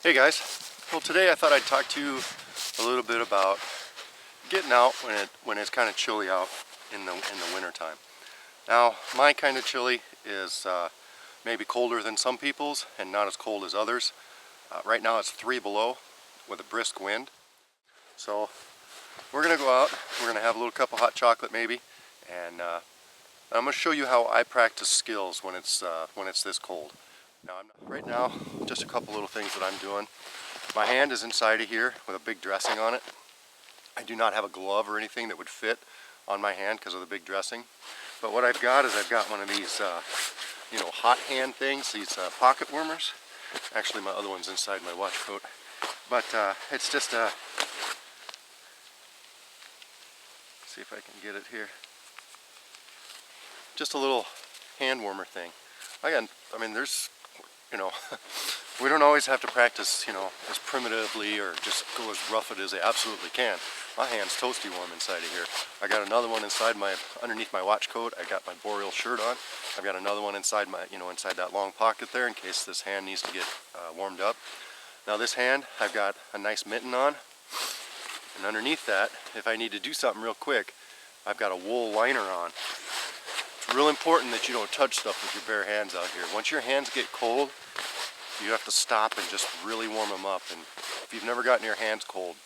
Hey guys, well today I thought I'd talk to you a little bit about getting out when it's kind of chilly out in the winter time. Now my kind of chilly is maybe colder than some people's and not as cold as others. Right now it's 3 below with a brisk wind. So we're gonna go out, we're gonna have a little cup of hot chocolate maybe, and I'm gonna show you how I practice skills when it's this cold. Now, right now, just a couple little things that I'm doing. My hand is inside of here with a big dressing on it. I do not have a glove or anything that would fit on my hand because of the big dressing. But what I've got is I've got one of these, hot hand things, these pocket warmers. Actually, my other one's inside my watch coat. But it's just a, see if I can get it here. Just a little hand warmer thing. There's, we don't always have to practice, as primitively or just go as rough it as they absolutely can. My hand's toasty warm inside of here. I got another one underneath my watch coat. I got my boreal shirt on. I've got another one inside inside that long pocket there in case this hand needs to get warmed up. Now this hand, I've got a nice mitten on, and underneath that, if I need to do something real quick, I've got a wool liner on. It's real important that you don't touch stuff with your bare hands out here. Once your hands get cold, you have to stop and just really warm them up. And if you've never gotten your hands cold,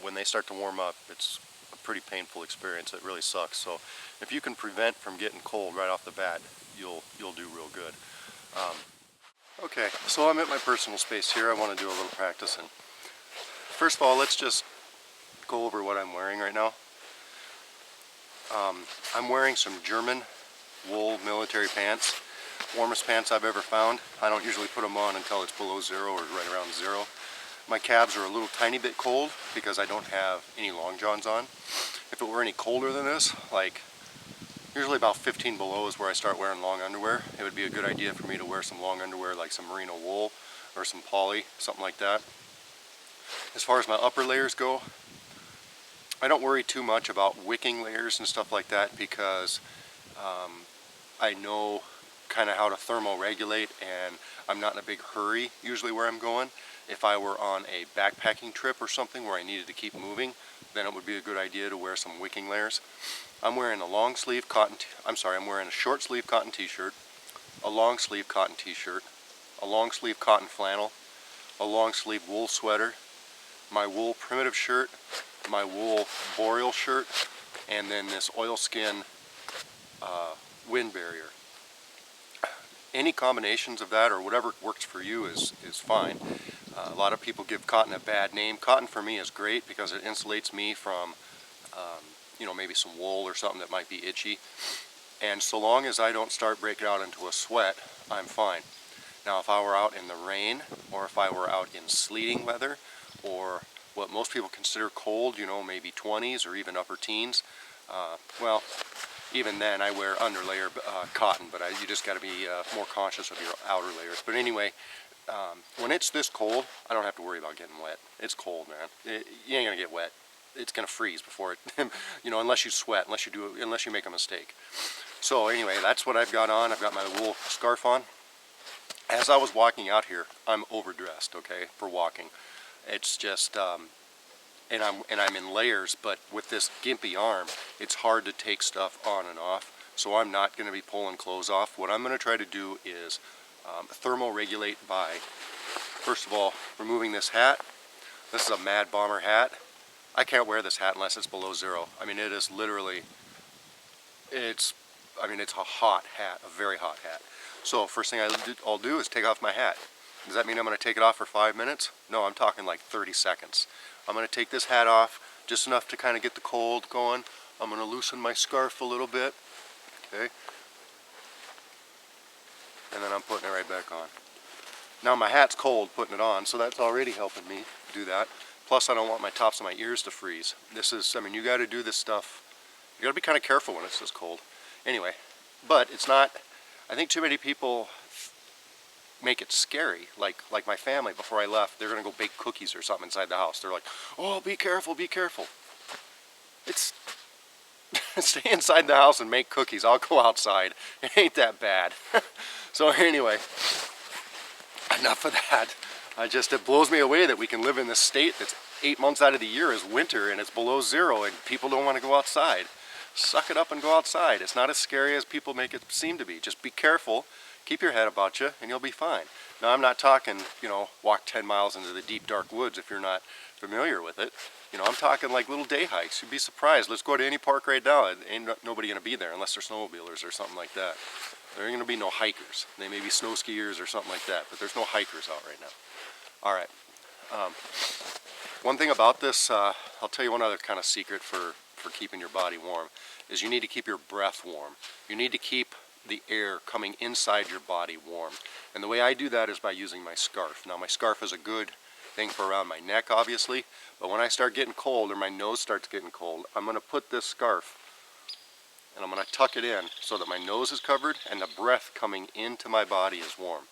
when they start to warm up, it's a pretty painful experience. It really sucks. So if you can prevent from getting cold right off the bat, you'll do real good. Okay, so I'm at my personal space here. I want to do a little practicing. First of all, let's just go over what I'm wearing right now. I'm wearing some German wool military pants, warmest pants I've ever found. I don't usually put them on until it's below zero or right around zero. My calves are a little tiny bit cold because I don't have any long johns on. If it were any colder than this, like usually about 15 below is where I start wearing long underwear. It would be a good idea for me to wear some long underwear like some merino wool or some poly, something like that. As far as my upper layers go, I don't worry too much about wicking layers and stuff like that because I know kind of how to thermoregulate, and I'm not in a big hurry usually where I'm going. If I were on a backpacking trip or something where I needed to keep moving, then it would be a good idea to wear some wicking layers. I'm wearing a long sleeve I'm wearing a short sleeve cotton t-shirt, a long sleeve cotton t-shirt, a long sleeve cotton flannel, a long sleeve wool sweater, my wool primitive shirt, my wool boreal shirt, and then this oilskin wind barrier. Any combinations of that or whatever works for you is fine. A lot of people give cotton a bad name. Cotton for me is great because it insulates me from maybe some wool or something that might be itchy. And so long as I don't start breaking out into a sweat, I'm fine. Now if I were out in the rain, or if I were out in sleeting weather, or what most people consider cold, maybe 20s or even upper teens, well, even then I wear underlayer cotton, but you just got to be more conscious of your outer layers. But anyway, when it's this cold, I don't have to worry about getting wet. It's cold, man. You ain't gonna get wet. It's gonna freeze before it, unless you sweat, unless you make a mistake. So anyway, that's what I've got on. I've got my wool scarf on. As I was walking out here, I'm overdressed, okay, for walking. It's just, and I'm in layers, but with this gimpy arm, it's hard to take stuff on and off. So I'm not going to be pulling clothes off. What I'm going to try to do is thermoregulate by, first of all, removing this hat. This is a Mad Bomber hat. I can't wear this hat unless it's below zero. I mean, it is literally, it's a hot hat, a very hot hat. So first thing I'll do is take off my hat. Does that mean I'm going to take it off for 5 minutes? No, I'm talking like 30 seconds. I'm going to take this hat off just enough to kind of get the cold going. I'm going to loosen my scarf a little bit, okay? And then I'm putting it right back on. Now my hat's cold putting it on, so that's already helping me do that. Plus I don't want my tops of my ears to freeze. You got to do this stuff. You got to be kind of careful when it's this cold. Anyway, but it's not, I think too many people make it scary. Like my family, before I left, they're gonna go bake cookies or something inside the house. They're like, oh, be careful, be careful. It's stay inside the house and make cookies. I'll go outside. It ain't that bad. So anyway, enough of that. It blows me away that we can live in this state that's 8 months out of the year is winter and it's below zero and people don't want to go outside. Suck it up and go outside. It's not as scary as people make it seem to be. Just be careful, keep your head about you, and you'll be fine. Now, I'm not talking, walk 10 miles into the deep dark woods if you're not familiar with it. I'm talking like little day hikes. You'd be surprised. Let's go to any park right now. Ain't nobody gonna be there unless they're snowmobilers or something like that. There ain't gonna be no hikers. They may be snow skiers or something like that, but there's no hikers out right now. All right. One thing about this, I'll tell you one other kind of secret for keeping your body warm, is you need to keep your breath warm. You need to keep the air coming inside your body warm. And the way I do that is by using my scarf. Now, my scarf is a good thing for around my neck, obviously, but when I start getting cold or my nose starts getting cold, I'm gonna put this scarf and I'm gonna tuck it in so that my nose is covered and the breath coming into my body is warm.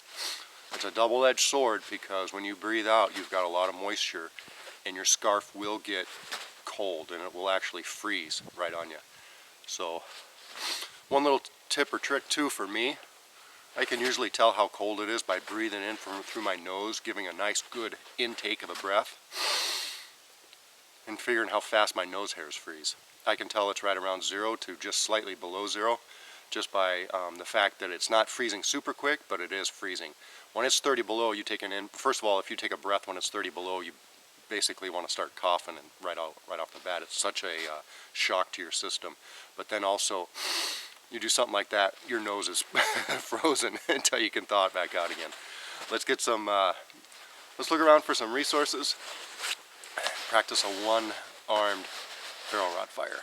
It's a double-edged sword because when you breathe out, you've got a lot of moisture and your scarf will get cold and it will actually freeze right on you. So one little tip or trick too for me, I can usually tell how cold it is by breathing in through my nose, giving a nice good intake of the breath, and figuring how fast my nose hairs freeze. I can tell it's right around zero to just slightly below zero, just by the fact that it's not freezing super quick, but it is freezing. When it's 30 below, you take first of all, if you take a breath when it's 30 below, you basically want to start coughing and right off the bat. It's such a shock to your system. But then also, you do something like that, your nose is frozen until you can thaw it back out again. Let's get some, let's look around for some resources. Practice a one-armed ferro rod fire.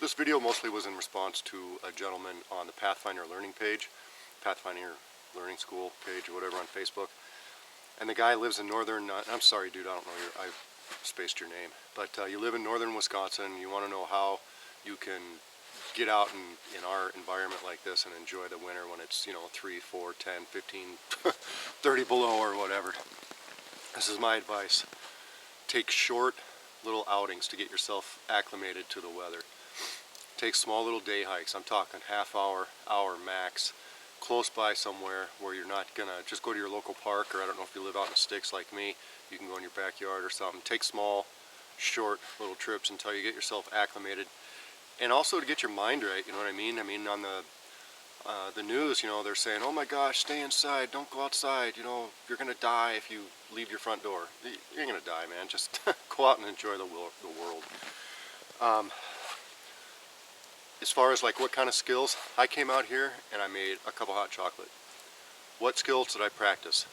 This video mostly was in response to a gentleman on the Pathfinder Learning page, Pathfinder Learning School page or whatever on Facebook. And the guy lives in northern, I'm sorry dude, I don't know I spaced your name, but you live in northern Wisconsin, you want to know how you can get out in our environment like this and enjoy the winter when it's, 3, 4, 10, 15, 30 below or whatever. This is my advice. Take short little outings to get yourself acclimated to the weather. Take small little day hikes. I'm talking half hour, hour max, close by somewhere where you're not gonna just go to your local park, or I don't know if you live out in the sticks like me, you can go in your backyard or something. Take small, short little trips until you get yourself acclimated. And also to get your mind right, you know what I mean? I mean, on the news, they're saying, oh my gosh, stay inside, don't go outside, you're gonna die if you leave your front door. You ain't gonna die, man, just go out and enjoy the world. As far as like what kind of skills, I came out here and I made a cup of hot chocolate. What skills did I practice?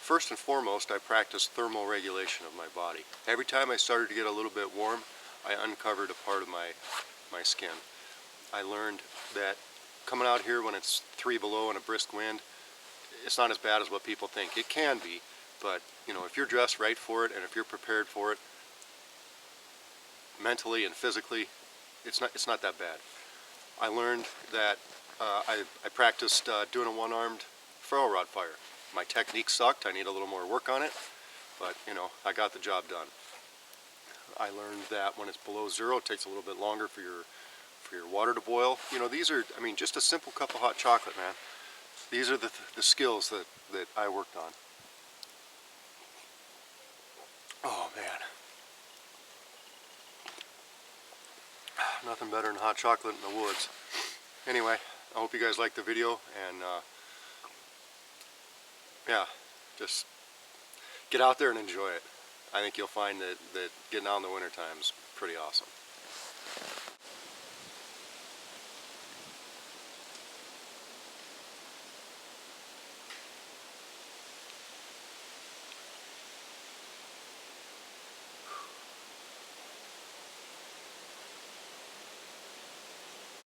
First and foremost, I practiced thermal regulation of my body. Every time I started to get a little bit warm, I uncovered a part of my skin. I learned that coming out here when it's 3 below and a brisk wind, it's not as bad as what people think. It can be, but if you're dressed right for it and if you're prepared for it, mentally and physically, it's not that bad. I learned that I practiced doing a one-armed ferro rod fire. My technique sucked. I need a little more work on it, but you know, I got the job done. I learned that when it's below zero, it takes a little bit longer for your water to boil. You know, these are, I mean, just a simple cup of hot chocolate, man. These are the skills that I worked on. Oh man, nothing better than hot chocolate in the woods. Anyway, I hope you guys liked the video, and yeah, just get out there and enjoy it. I think you'll find that getting out in the winter time is pretty awesome.